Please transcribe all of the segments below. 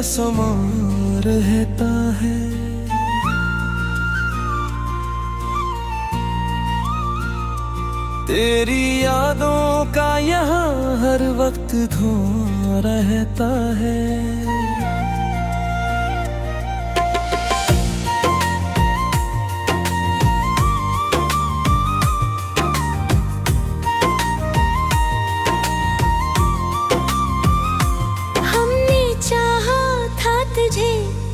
समा रहता है। तेरी यादों का यहाँ हर वक्त धुआं रहता है। हमने चाहा था तुझे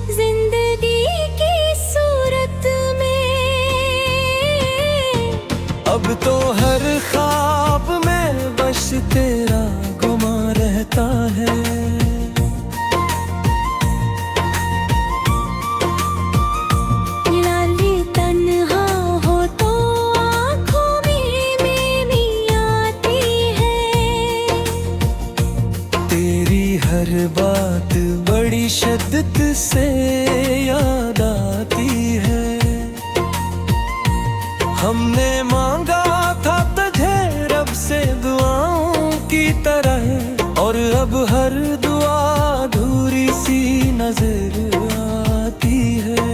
जिंदगी की सूरत में, अब तो हर ख्वाब में बस तेरा गुमा रहता है। लाली तन्हा हो तो आँखों में मेरी आती है। तेरी हर बात बड़ी शिद्दत से याद आती है। हमने मांगा था तुझे रब से दुआओं की तरह, और अब हर दुआ अधूरी सी नजर आती है।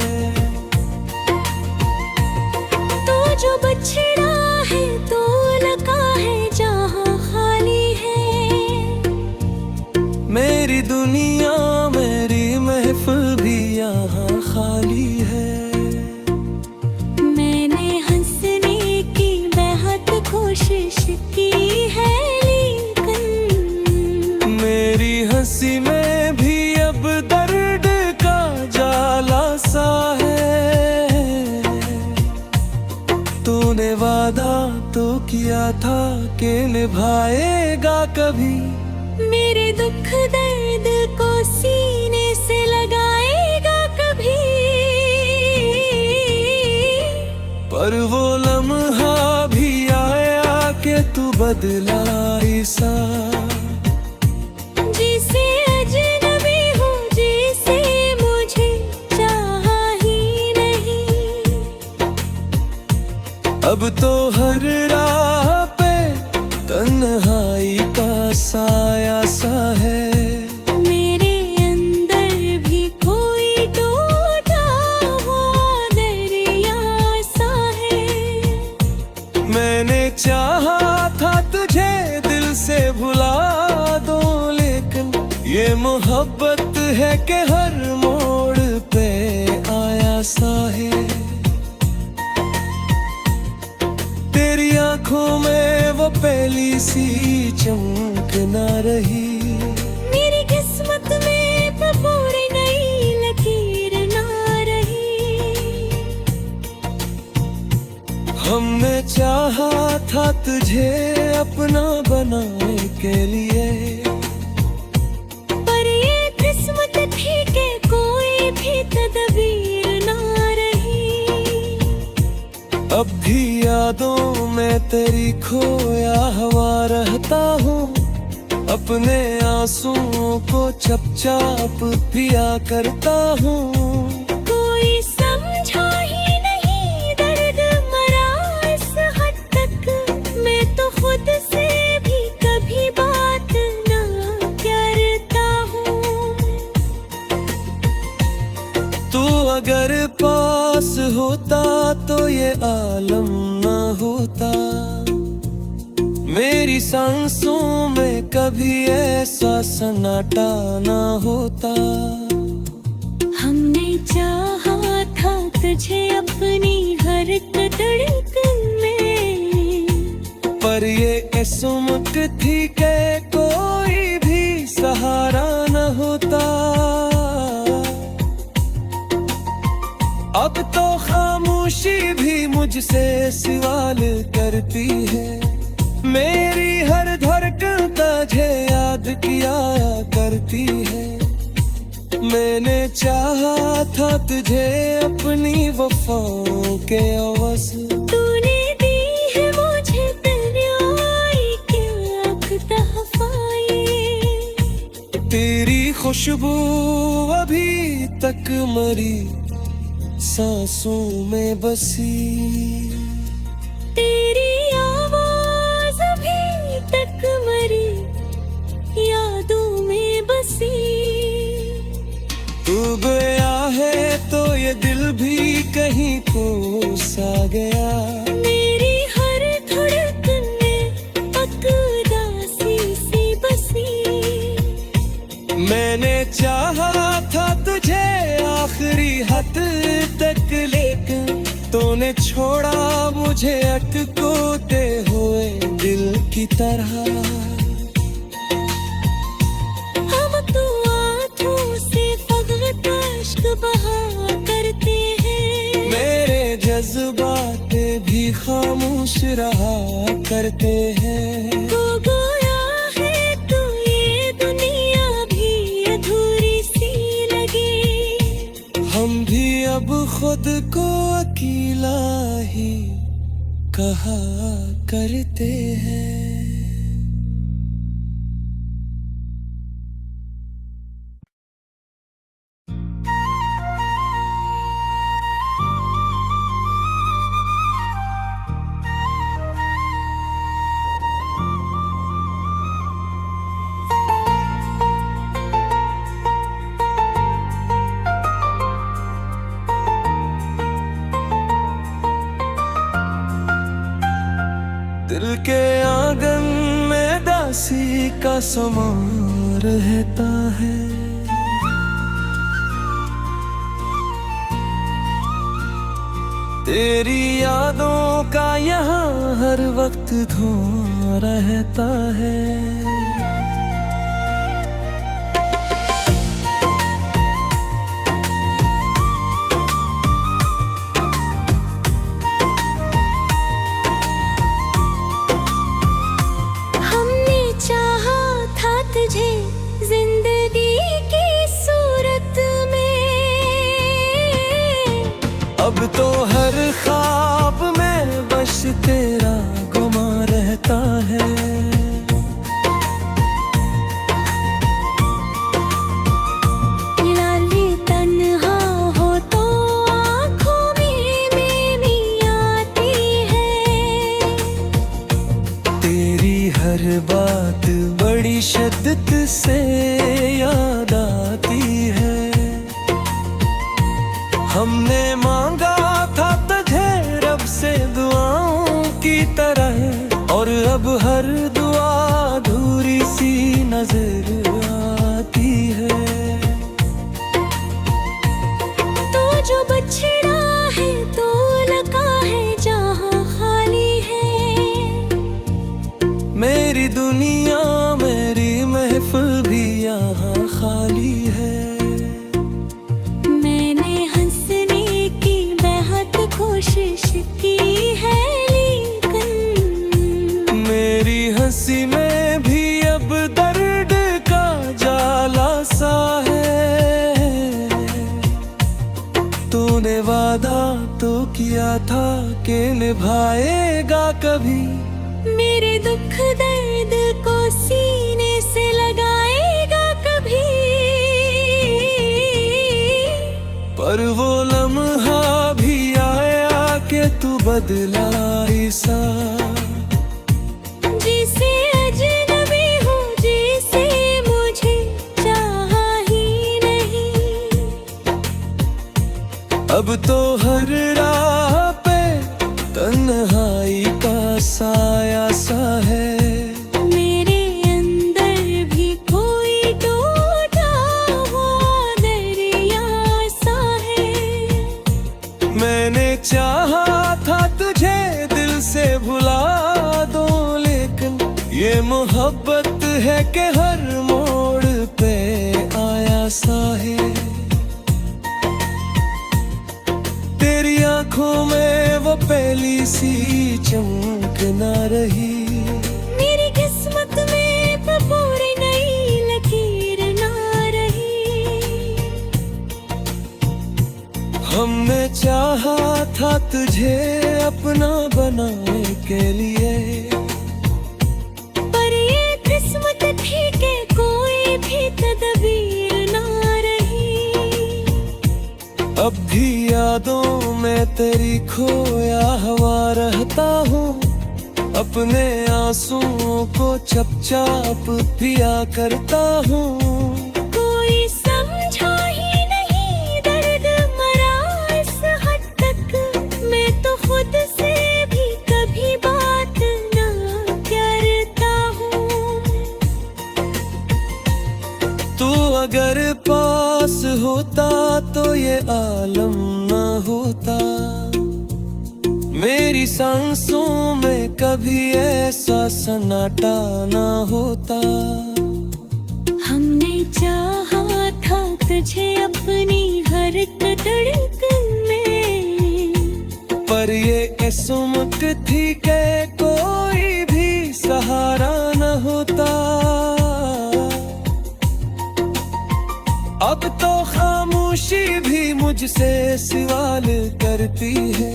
तो जो बछड़ा है तो लगा है जहाँ खाली है। मेरी दुनिया मेरी महफिल भी यहाँ खाली है। मैंने हंसने की बेहद कोशिश की है, लेकिन मेरी हंसी में भी अब दर्द का जाला सा है। तूने वादा तो किया था कि निभाएगा कभी, मेरे दुख दर्द को सीने से लगाएगा कभी। पर वो लम्हा भी आया कि तू बदला सा। जिसे अजनबी हूँ, जिसे मुझे चाहा ही नहीं। अब तो हर राह पे तन्हाई का साया सा है। मेरे अंदर भी कोई टूटा हुआ दरिया सा है। मैंने चाहा था तुझे दिल से भुला दो, लेकिन ये मोहब्बत है कि हर मोड़ पे आया सा है। तेरी आंखों में वो पहली सी चमक ना रही। मेरी किस्मत में पूरी नई लकीर ना रही। हमने चाहा था तुझे अपना बनाने के लिए, पर ये किस्मत थी कि कोई भी तदबीर ना रही। अब भी यादों में तेरी खोया हुआ रहता हूँ। अपने आंसुओं को चुपचाप पिया करता हूँ। कोई समझा ही नहीं दर्द मरा इस हद तक। मैं तो खुद से भी कभी बात ना करता हूँ। तू अगर पास होता तो ये आलम ना होता। मेरी सांसों में कभी ऐसा सन्नाटा ना होता। हमने चाहा था तुझे अपनी हर धड़कन में, पर ये किस्मत थी कि कोई भी सहारा न होता। अब तो खामोशी भी मुझसे सवाल करती है। मेरी हर धड़कन तुझे याद किया करती है। मैंने चाहा था तुझे अपनी वफाओं के अवस। तूने दी है मुझे तन्हाई के आँख तहफ़ाए। तेरी खुशबू अभी तक मरी सांसों में बसी। तेरी आवाज़ अभी तक मरी यादों में बसी। गया है तो ये दिल भी कहीं को सा गया। मेरी हर धड़कन में एक उदासी सी बसी। मैंने चाहा था तुझे आखिरी हद तक, लेकिन तूने छोड़ा मुझे अटकोते हुए दिल की तरह। हम तो आँखों से फकत अश्क बहा करते हैं। मेरे जज्बात भी खामोश रहा करते हैं। तो गोया है तो ये दुनिया भी अधूरी सी लगे। हम भी अब खुद को अकेला ही कहा करते हैं। दिल के आंगन में दासी का समा रहता है। तेरी यादों का यहाँ हर वक्त धुआं रहता है। जिंदगी की सूरत में अब तो हर ख्वाब में बस तेरा गुमा रहता है। लाली तन्हा हो तो आँखों में मेरी आती है। तेरी हर बात बड़ी शिद्दत से याद आती है। हमने मांगा था तुझे रब से दुआओं की तरह, और अब हर दुआ अधूरी सी नजर आती है। तो जो बछड़ा है तो लगा है जहाँ खाली है। मेरी दुनिया मेरी महफिल भी यहाँ खाली है। मैंने हंसने की बेहद कोशिश की है, लेकिन मेरी हंसी में भी अब दर्द का जाला सा है। तूने वादा तो किया था कि निभाएगा कभी। मेरे दुख दर्द को सीने से लगाएगा कभी। पर वो लम्हा भी आया कि तू बदला सा। जिसे अजनबी हूँ, जिसे मुझे चाहा ही नहीं। अब तो हर राह पे तन्हाई का साया सा है। मेरे अंदर भी कोई टूटा हुआ दरिया सा है। मैंने चाहा था तुझे दिल से भुला दो, लेकिन ये मोहब्बत है कि हर मोड़ पे आया सा है। तेरी आंखों में वो पहली सी चमक ना रही। मेरी किस्मत में पूरी नई लकीर ना रही। हमने चाहा था तुझे अपना बनाने के लिए, पर ये किस्मत थी कि कोई भी तदबीर ना रही। अब भी यादों में तेरी खोया हुआ रहता हूँ। अपने आंसुओं को चुपचाप पिया करता हूँ। कोई समझा ही नहीं होता। मेरी सांसों में कभी ऐसा सन्नाटा ना होता। हमने चाहा था तुझे अपनी हर धड़कन में, पर ये किस्मत थी कि कोई भी सहारा न होता। अब तो खामोशी भी मुझसे सवाल करती है।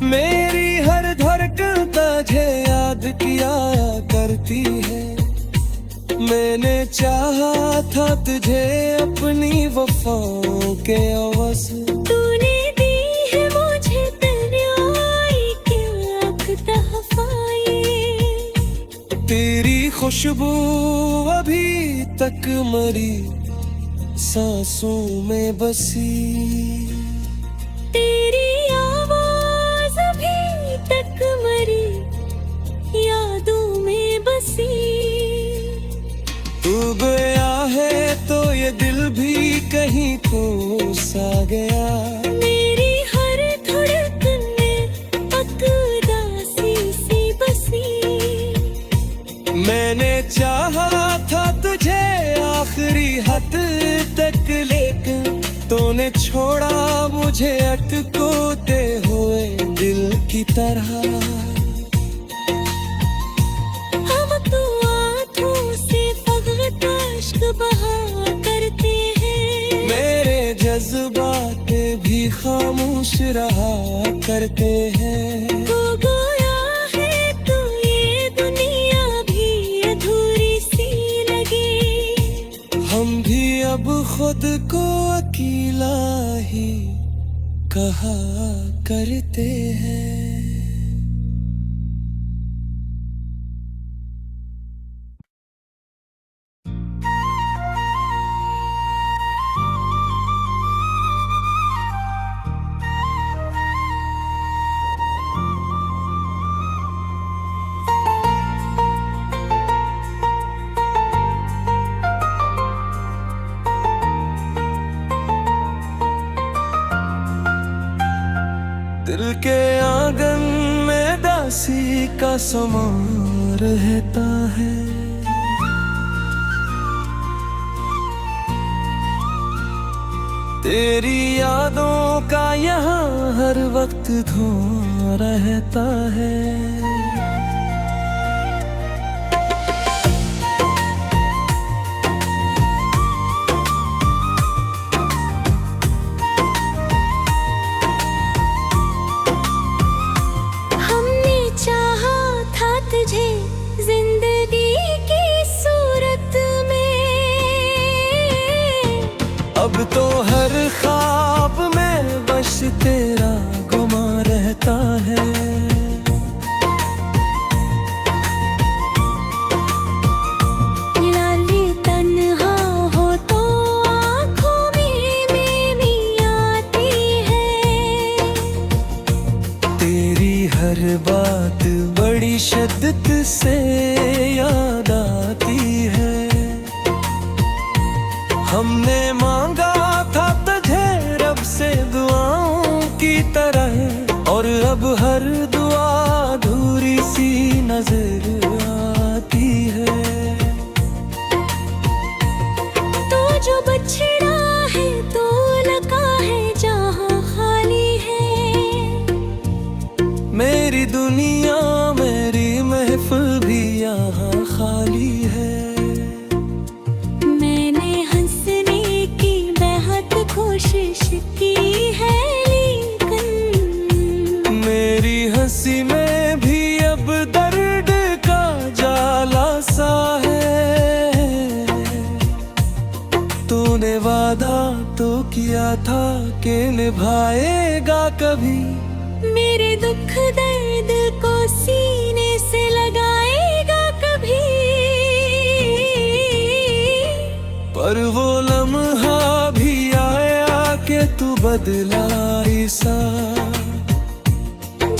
मेरी हर धड़कन तुझे याद किया करती है। मैंने चाहा था तुझे अपनी वफाओं के अवस। तूने दी है मुझे तन्हाई के आँख तहफ़ाए। तेरी खुशबू अभी तक मरी सांसों में बसी। तेरी आवाज़ अभी तक मरी यादों में बसी। तू गया है तो ये दिल भी कहीं खो सा गया। मेरी हर धड़कन में उदासी सी बसी। मैंने चाहा था तुझे आखिरी हद तक, लेकिन तूने छोड़ा मुझे अटकोते हुए दिल की तरह। हम तो आँखों से फकत अश्क बहा करते हैं। मेरे जज्बात भी खामोश रहा करते हैं। खो गया है तो ये दुनिया भी अधूरी सी लगी। हम भी अब खुद को अकेला ही कहा करते हैं। दिल के आंगन में दासी का समा रहता है। तेरी यादों का यहाँ हर वक्त धुआं रहता है। तुझे जिंदगी की सूरत में, अब तो हर ख्वाब में बस तेरा गुमा रहता है। लाली तन्हा हो तो आँखों में मेरी आती है। तेरी हर बात बड़ी शिद्दत से याद आती है। हमने मांगा था तुझे रब से दुआओं की तरह, और अब हर दुआ अधूरी सी नजर आती है। तो जो बछड़ा है तो लगा है जहाँ खाली है। मेरी दुनिया मेरी महफिल भी यहाँ खाली है। मैंने हंसने की बेहद कोशिश की है, लेकिन मेरी हंसी में भी अब दर्द का जाला सा है। तूने वादा तो किया था कि निभाएगा कभी। मेरे दुख दर्द को सीने से लगाएगा कभी। पर वो लम्हा भी आया कि तू बदला सा।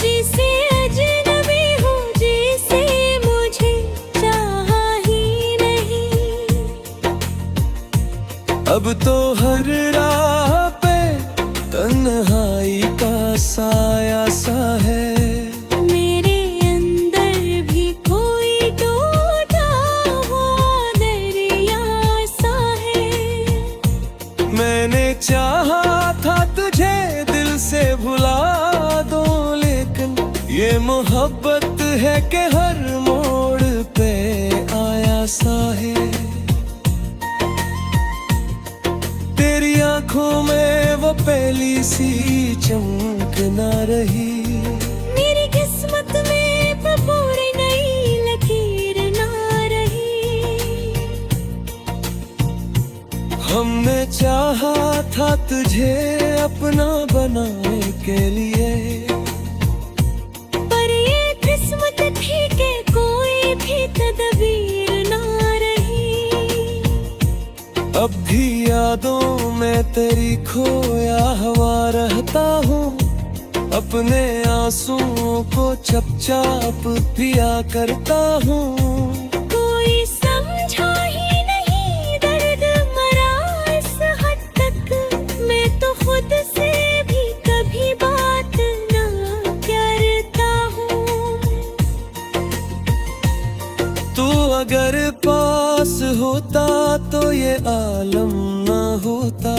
जिसे अजनबी हूँ, जिसे मुझे चाहा ही नहीं। अब तो हर राह पे तन्हाई का साया सा है। मेरे अंदर भी कोई टूटा हुआ दरिया सा है। मैंने चाहा था तुझे दिल से भुला दो, लेकिन ये मोहब्बत है कि हर मोड़ पे आया सा है। तेरी आंखों में वो पहली सी चमक ना रही। मेरी किस्मत में पूरी नई लकीर ना रही। हमने चाहा था तुझे अपना बनाने के लिए, पर ये किस्मत थी कि कोई भी तदबीर ना रही। अब भी यादों में तेरी खोया हुआ रहता हूँ। अपने आंसुओं को चुपचाप पिया करता हूँ। कोई समझा ही नहीं दर्द मरा इस हद तक। मैं तो खुद से भी कभी बात ना करता हूँ। तू अगर पास होता तो ये आलम ना होता।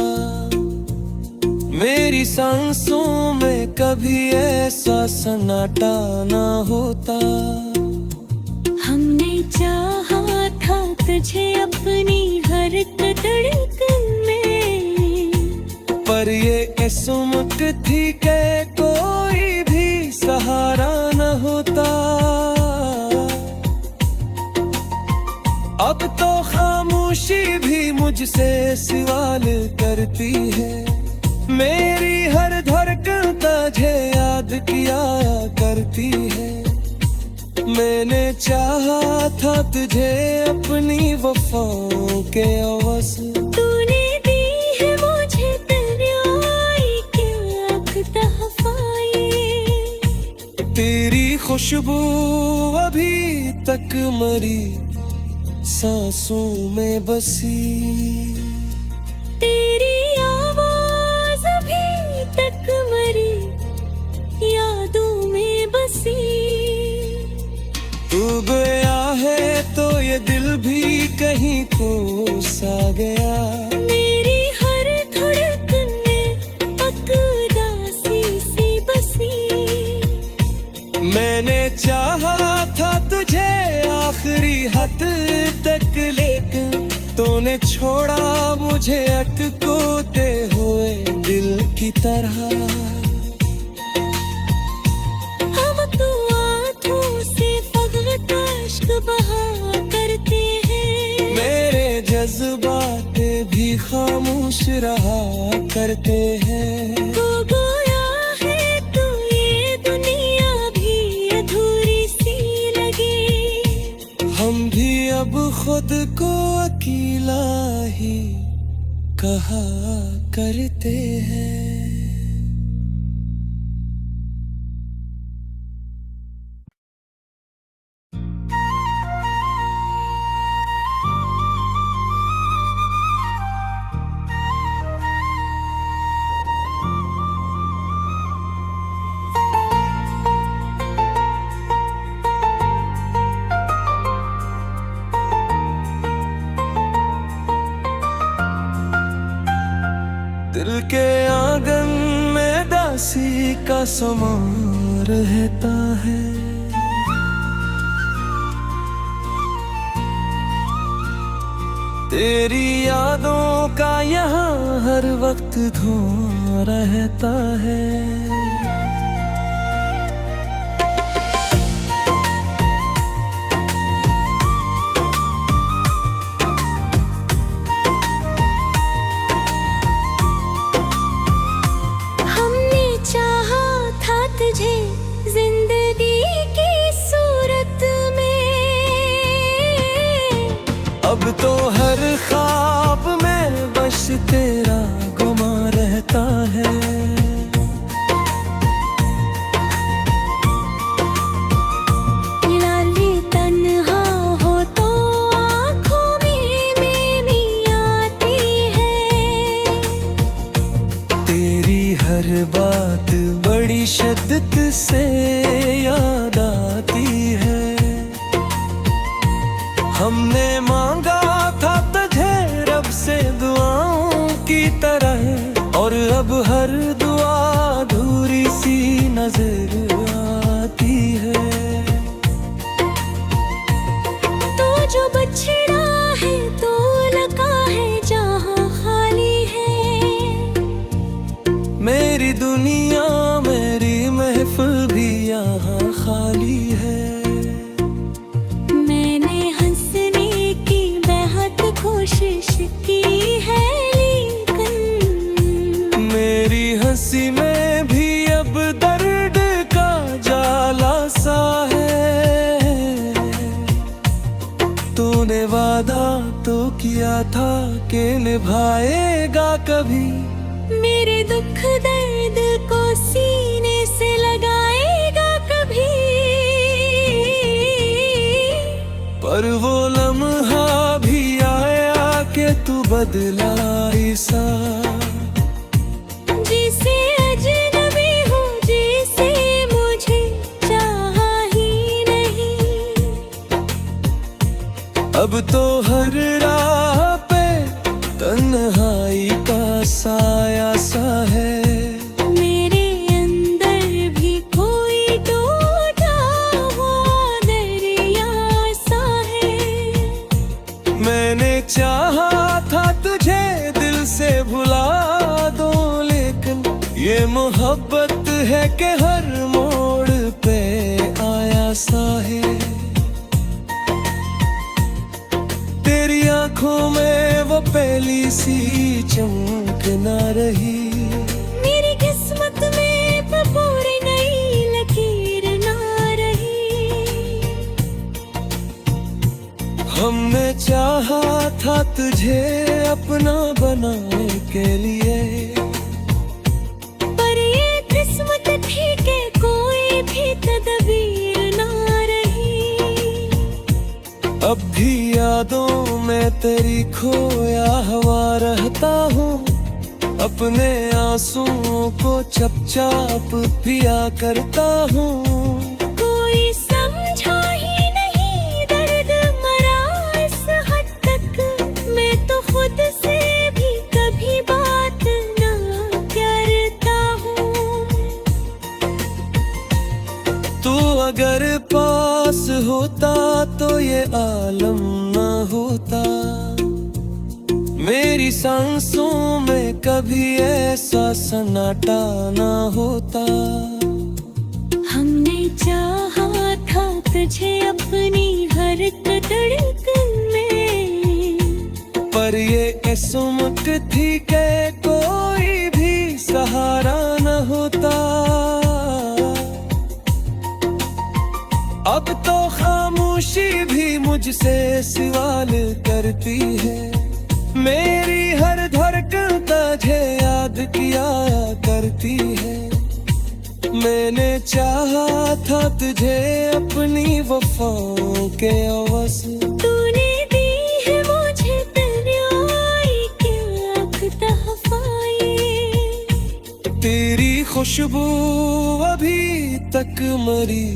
मेरी सांसों में कभी ऐसा सन्नाटा ना होता। हमने चाहा था तुझे अपनी हर धड़कन में, पर ये किस्मत थी कि कोई भी सहारा न होता। अब तो खामोशी भी मुझसे सवाल करती है। मेरी हर धड़कन तुझे याद किया करती है। मैंने चाहा था तुझे अपनी वफाओं के अवस। तूने दी है मुझे तन्हाई के आँख तहफ़ाए। तेरी खुशबू अभी तक मरी सांसों में बसी। तेरी आवाज़ अभी तक मरी यादों में बसी। तू गया है तो ये दिल भी कहीं खो सा गया। मेरी हर धड़कन में उदासी सी बसी। मैंने चाहा था तुझे आखिरी हद तक, लेकिन तूने छोड़ा मुझे अटकोते हुए दिल की तरह। हम तो आँखों से फकत अश्क बहा करते हैं। मेरे जज्बात भी खामोश रहा करते हैं। तो गोया है तो ये दुनिया भी अधूरी सी लगे। हम भी अब खुद को अकेला ही कहा करते हैं। दिल के आंगन में दासी का समा रहता है। तेरी यादों का यहाँ हर वक्त धुआं रहता है। हमने चाहा था तुझे जिंदगी की सूरत में। अब तो हर ख्वाब में बस तेरा गुमा रहता है। लाली तन्हा हो तो आँखों में मेरी आती है। तेरी हर बात बड़ी बड़ी शिद्दत से याद आती है। हमने मांगा था तुझे रब से दुआओं की तरह, और अब हर दुआ अधूरी सी नजर आती है। तो जो बछड़ा है तो लगा है जहाँ खाली है। मेरी दुनिया मेरी महफिल भी यहाँ खाली है। मैंने हंसने की बेहद कोशिश की है, लेकिन मेरी हंसी में भी अब दर्द का जाला सा है। तूने वादा तो किया था कि निभाएगा कभी, मेरे दुख दर्द को सीने से लगाएगा कभी। पर वो लम्हा भी आया कि तू बदला सा। जिसे अजनबी हूँ, जिसे मुझे चाहा ही नहीं। अब तो हर राह पे तन्हाई का साया सा है। मेरे अंदर भी कोई टूटा हुआ दरिया सा है। मैंने चाहा था तुझे दिल से भुला दूं, लेकिन ये मोहब्बत है कि हर मोड़ पे आया सा है। तेरी आंखों में वो पहली सी चमक ना रही। मेरी किस्मत में पूरी नई लकीर ना रही। हमने चाहा था तुझे अपना बनाने के लिए, पर ये किस्मत थी कि कोई भी तदबीर ना रही। अब भी यादों में तेरी खोया हुआ रहता हूँ। अपने आंसुओं को चुपचाप पिया करता हूँ। कोई समझा ही नहीं दर्द मरा इस हद तक। मैं तो खुद से भी कभी बात ना करता हूँ। तू अगर पास होता तो ये आलम ना होता। मेरी सांसों में कभी ऐसा सन्नाटा ना होता। हमने चाहा था तुझे अपनी हर धड़कन में, पर ये किस्मत थी कि कोई भी सहारा न होता। अब तो खामोशी भी मुझसे सवाल करती है। मेरी हर धड़कन तुझे याद किया करती है। मैंने चाहा था तुझे अपनी वफाओं के अवस। तूने दी है मुझे तन्हाई के आँख तहफ़ाए। तेरी खुशबू अभी तक मरी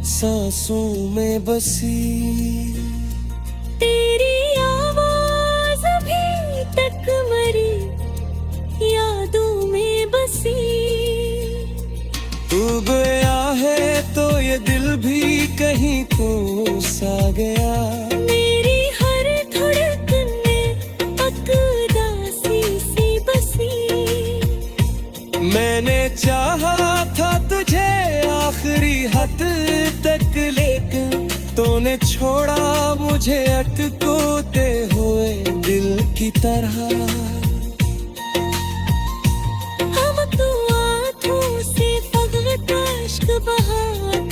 सांसों में बसी। तेरी आवाज़ अभी तक मरी यादों में बसी। तू गया है तो ये दिल भी कहीं को सा गया। मेरी हर धड़कन में उदासी सी बसी। मैंने चाहा था तुझे आखिरी हद तक, लेकिन तूने छोड़ा मुझे अटकोते हुए दिल की तरह। हम तो आँखों से फकत अश्क बहा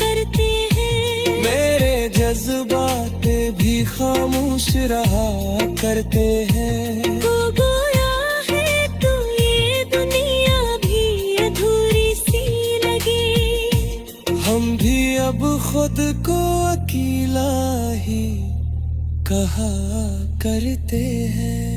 करते हैं। मेरे जज्बात भी खामोश रहा करते हैं। तो गोया है तो ये दुनिया भी अधूरी सी लगे। हम भी अब खुद को अकेला ही कहा करते हैं।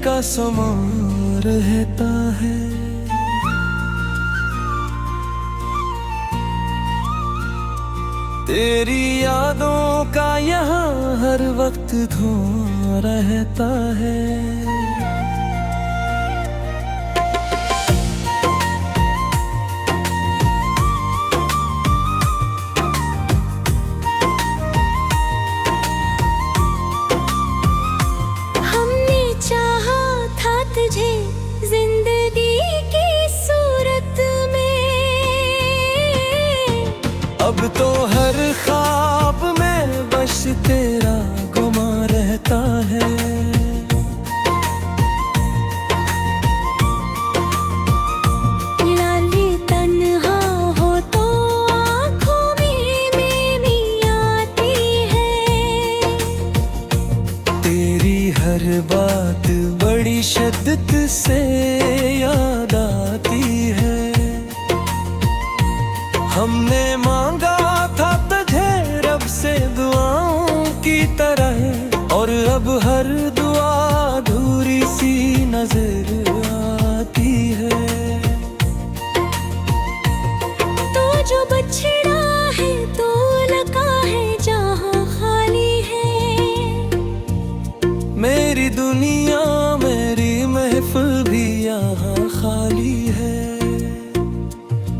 का समा रहता है। तेरी यादों का यहाँ हर वक्त धुआं रहता है। हमने चाहा था तुझे जिंदगी की सूरत में, अब तो हर ख्वाब में बस तेरा गुमा रहता है। लाली तन्हा हो तो आँखों में मेरी आती है। तेरी हर बात बड़ी शिद्दत से याद आती है। हमने मांगा था तुझे रब से दुआओं की तरह, और अब हर दुआ अधूरी सी नजर आती है। तो जो बछड़ा है तो लगा है जहाँ खाली है। मेरी दुनिया मेरी महफिल भी यहाँ खाली है।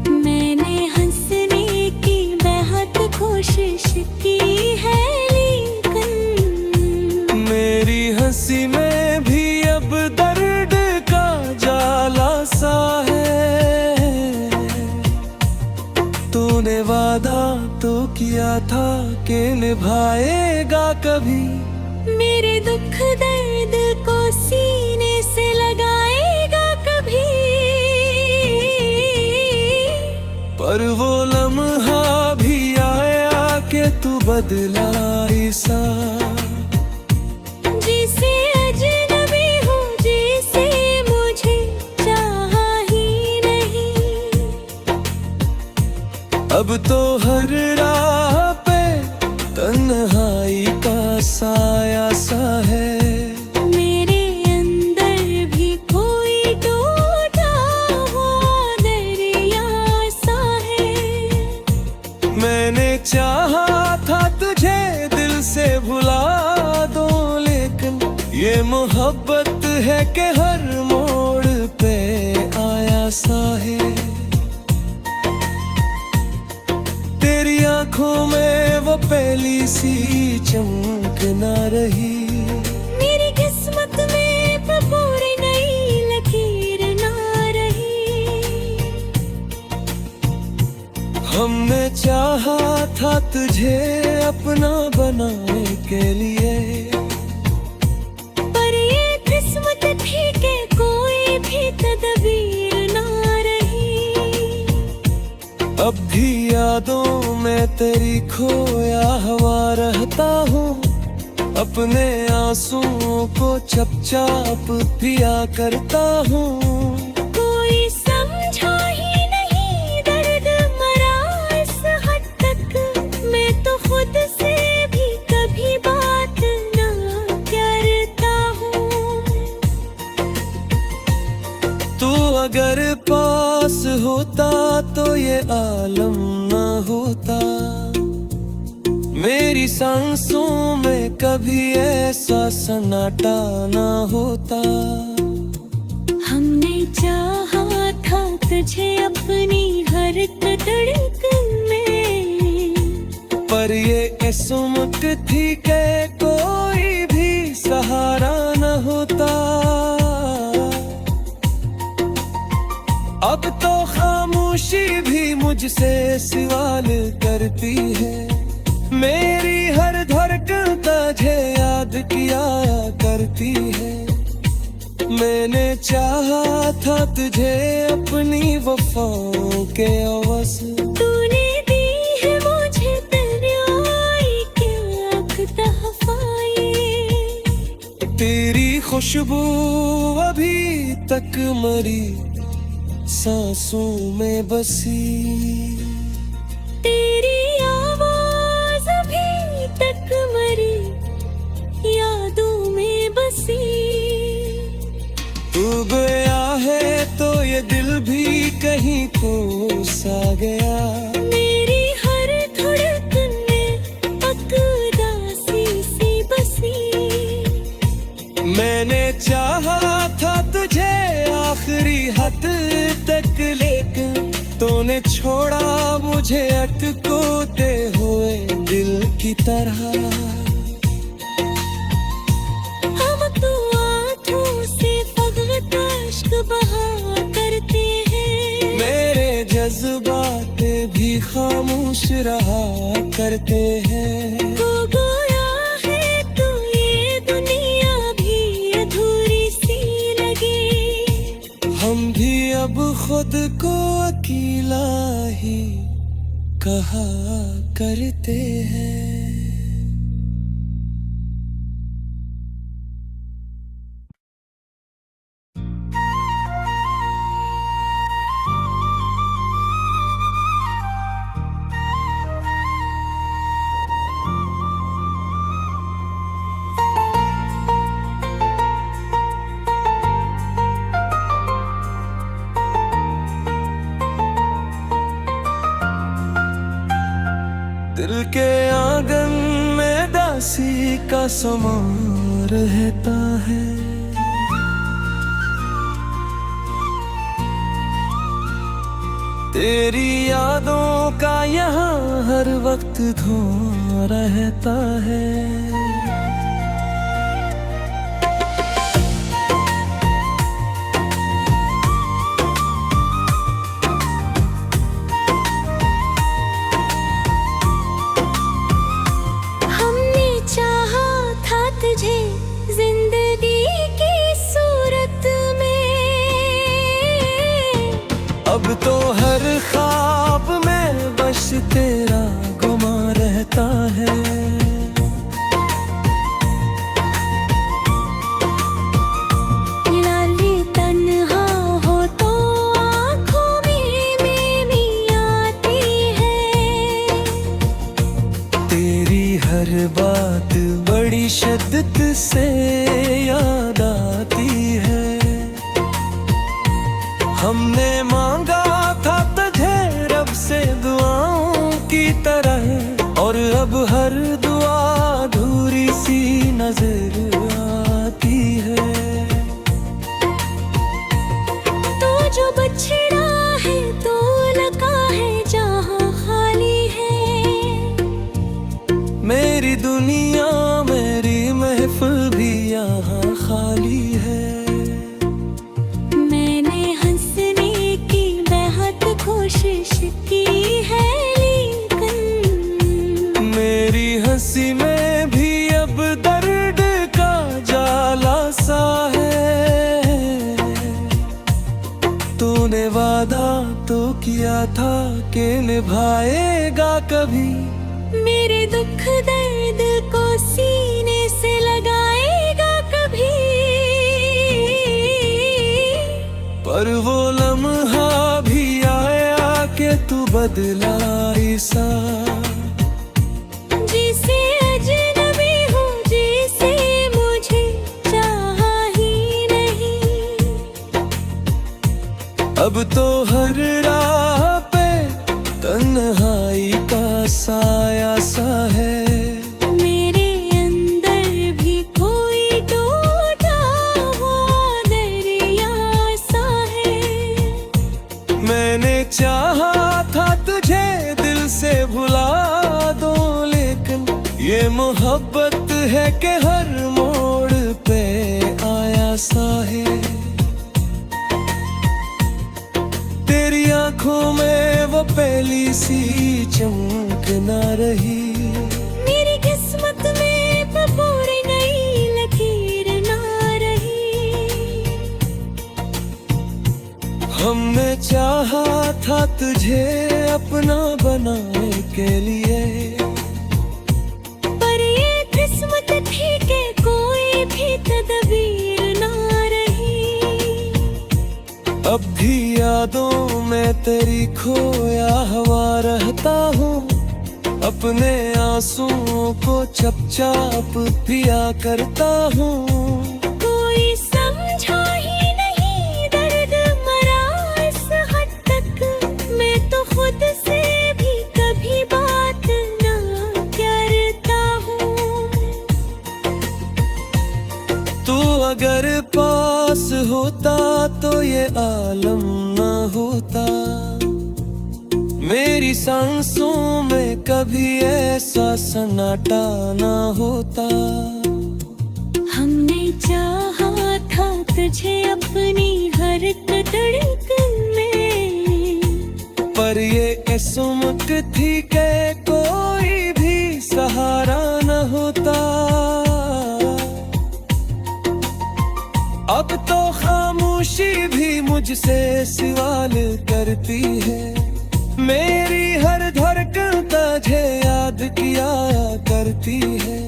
मैंने हंसने की बेहद कोशिश की है, लेकिन मेरी हंसी में भी अब दर्द का जाला सा है। तूने वादा तो किया था कि निभाएगा कभी, मेरे दुख दर्द को सीने से लगाएगा कभी। पर वो लम्हा भी आया कि तू बदला ऐसा। जिसे अजनबी हूँ, जिसे मुझे चाहा ही नहीं। अब तो हर राह पे तन्हाई का साया सा है। मेरे अंदर भी कोई टूटा हुआ दरिया सा है। मैंने चाहा था तुझे दिल से भुला दो, लेकिन ये मोहब्बत है कि हर मोड़ पे आया सा है। तेरी आंखों में वो पहली सी चमक ना रही। मेरी किस्मत में तो पूरी नई लकीर ना रही। हमने चाहा था तुझे अपना बनाने के लिए, पर ये किस्मत थी कि कोई भी तदबीर ना रही। अब भी यादों में तेरी खोया हुआ रहता हूँ। अपने आंसुओं को चपचाप पिया करता हूँ। कोई समझा ही नहीं दर्द मरा इस हद तक। मैं तो खुद से भी कभी बात ना करता हूँ। तू अगर पास होता तो ये आलम ना होता। मेरी सांसों में कभी ऐसा सन्नाटा ना होता। हमने चाहा था तुझे अपनी हर धड़कन में, पर ये किस्मत थी कि कोई भी सहारा न होता। अब तो खामोशी भी मुझसे सवाल करती है। मेरी हर धड़कन तुझे याद किया करती है। मैंने चाहा था तुझे अपनी वफाओं के अवस। तूने दी है मुझे तन्हाई के आँख तहफ़ाए। तेरी खुशबू अभी तक मरी सांसों में बसी। तेरी आवाज़ अभी तक मरी यादों में बसी। भी कहीं खो सा गया। मेरी हर धड़कन में एक उदासी सी बसी। मैंने चाहा था तुझे आखिरी हद तक, लेकिन तूने छोड़ा मुझे अटकोते हुए दिल की तरह। हम तो आँखों से फकत अश्क बहा करते हैं। मेरे जज्बात भी खामोश रहा करते हैं। हो गया है तो ये दुनिया भी अधूरी सी लगी। हम भी अब खुद को अकेला ही कहा करते हैं। दिल के आंगन में दासी का समा रहता है। तेरी यादों का यहाँ हर वक्त धुआं रहता है। तुझे जिंदगी की सूरत में, अब तो हर ख्वाब में बस तेरा गुमा रहता है। लाली तन्हा हो तो आँखों में मेरी आती है। तेरी हर बात बड़ी शिद्दत से याद आती है। हमने मांगा था तुझे रब से दुआओं की तरह, और अब हर दुआ अधूरी सी नजर आती है। तो जो बछड़ा है तो लगा है जहाँ खाली है। मेरी दुनिया मेरी महफिल भी यहाँ खाली है। मैंने हंसने की बेहद कोशिश की है, लेकिन मेरी हंसी में भी अब दर्द का जाला सा है। तूने वादा तो किया था कि निभाएगा कभी। मेरे दुख दर्द को सीने से लगाएगा कभी। पर वो लम्हा भी आया कि तू बदला सा। जिसे अजनबी हूँ, जिसे मुझे चाहा ही नहीं। अब तो हर राह पे तन्हाई का साया सा है। मेरे अंदर भी कोई टूटा हुआ दरिया सा है। मैंने चाहा था तुझे दिल से भुला दो, लेकिन ये मोहब्बत है कि हर मोड़ पे आया सा है। तेरी आंखों में वो पहली सी चमक ना रही। मेरी किस्मत में पूरी नई लकीर ना रही। हमने चाहा था तुझे अपना बनाने के लिए, पर ये किस्मत थी कि कोई भी तदबीर ना रही। अब भी यादों में तेरी खोया हुआ रहता हूँ। अपने आंसुओं को चुपचाप पिया करता हूँ। कोई समझा ही नहीं दर्द मरा इस होता, मेरी सांसों में कभी ऐसा सन्नाटा ना होता। हमने चाहा था तुझे अपनी हर धड़कन में, पर ये किस्मत थी कि कोई भी सहारा न होता। अब तो खामोशी भी मुझसे सवाल करती है, मेरी हर धड़कन तुझे याद किया करती है।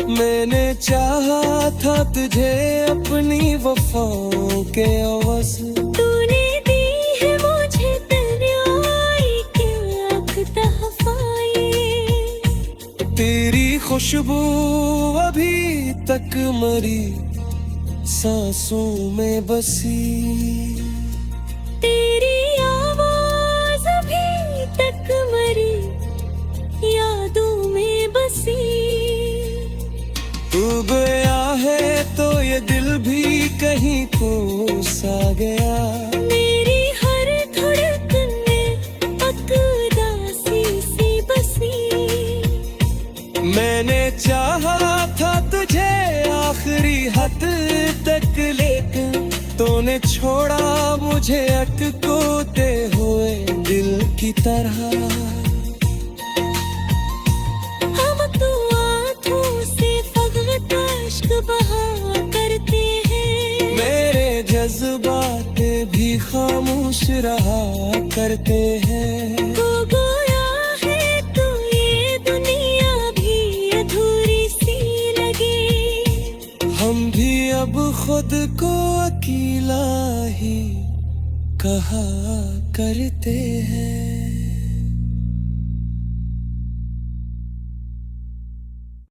मैंने चाहा था तुझे अपनी वफाओं के अवस, तूने दी है मुझे तन्हाई के आँख तहफ़ाए। तेरी खुशबू अभी तक मरी सांसों में बसी, तेरी आवाज़ अभी तक मरी यादों में बसी। तू गया है तो ये दिल भी कहीं खो सा गया, मेरी हर धड़कन में उदासी सी बसी। मैंने चाहा था तुझे आखिरी हद तक, लेकिन तूने छोड़ा मुझे अटकोते हुए दिल की तरह। हम तो आँखों से फकत अश्क बहा करते हैं, मेरे जज्बात भी खामोश रहा करते हैं। खो गया है तो ये दुनिया भी अधूरी सी लगे। हम भी अब खुद को अकेला ही कहा करते हैं।